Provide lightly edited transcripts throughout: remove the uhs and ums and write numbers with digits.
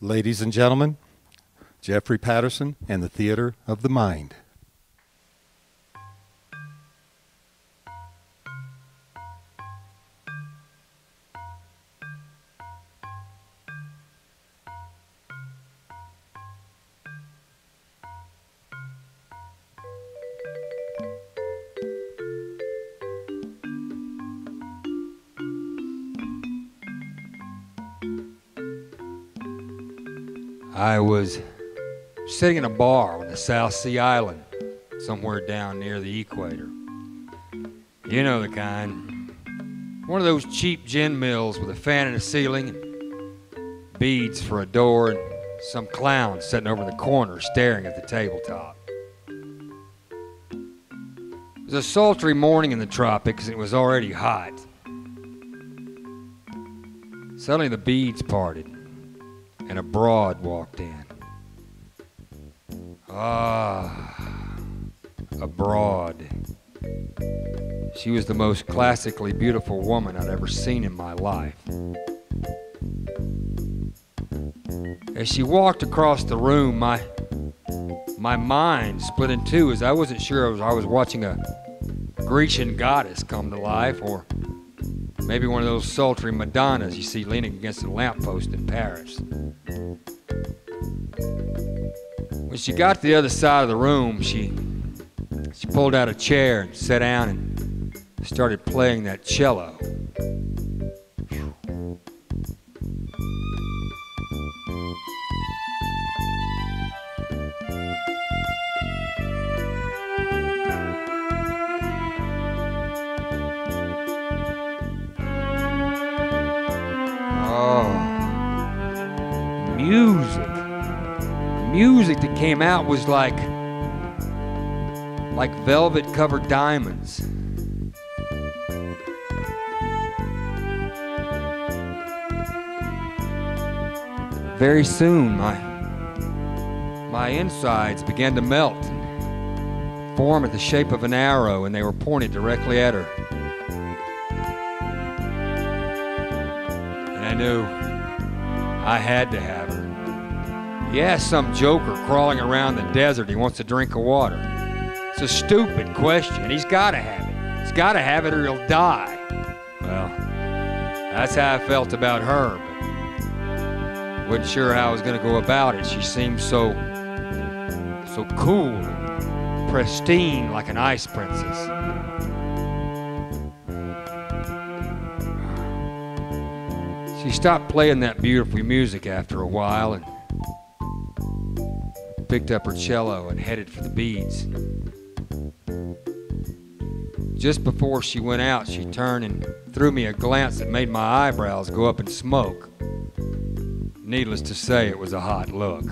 Ladies and gentlemen, Jeffery Patterson and the Theater of the Mind. I was sitting in a bar on the South Sea Island, somewhere down near the equator. You know the kind. One of those cheap gin mills with a fan in the ceiling and beads for a door and some clown sitting over in the corner staring at the tabletop. It was a sultry morning in the tropics and it was already hot. Suddenly the beads parted and a broad walked in. Ah, a broad. She was the most classically beautiful woman I'd ever seen in my life. As she walked across the room, my mind split in two as I wasn't sure I was watching a Grecian goddess come to life or maybe one of those sultry Madonnas you see leaning against a lamppost in Paris. When she got to the other side of the room, she pulled out a chair and sat down and started playing that cello. Music that came out was like velvet covered diamonds. Very soon my insides began to melt and form at the shape of an arrow, and they were pointed directly at her. And I knew I had to have her. He asked some joker crawling around the desert he wants a drink of water. It's a stupid question. He's got to have it. He's got to have it or he'll die. Well, that's how I felt about her, but wasn't sure how I was going to go about it. She seemed so cool and pristine, like an ice princess. She stopped playing that beautiful music after a while and picked up her cello and headed for the beads. Just before she went out, she turned and threw me a glance that made my eyebrows go up in smoke. Needless to say, it was a hot look.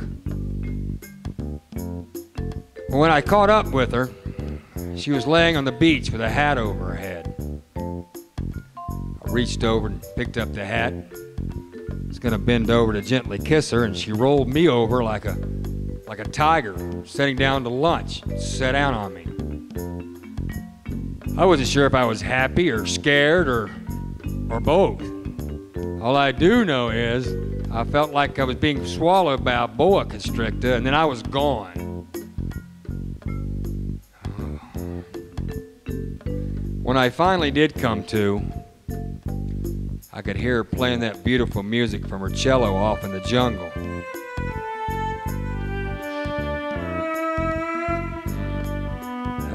When I caught up with her, she was laying on the beach with a hat over her head. I reached over and picked up the hat. I was going to bend over to gently kiss her, and she rolled me over like a tiger sitting down to lunch and sat down on me. I wasn't sure if I was happy or scared or both. All I do know is I felt like I was being swallowed by a boa constrictor, and then I was gone. When I finally did come to, I could hear her playing that beautiful music from her cello off in the jungle.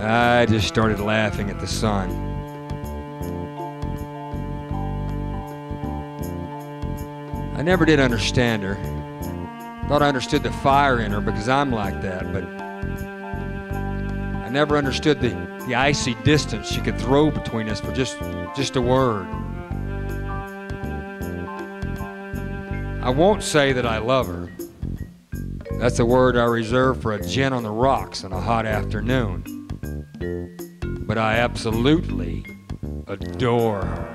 I just started laughing at the sun. I never did understand her. Thought I understood the fire in her because I'm like that, but I never understood the icy distance she could throw between us for just a word. I won't say that I love her. That's a word I reserve for a gin on the rocks on a hot afternoon. But I absolutely adore her.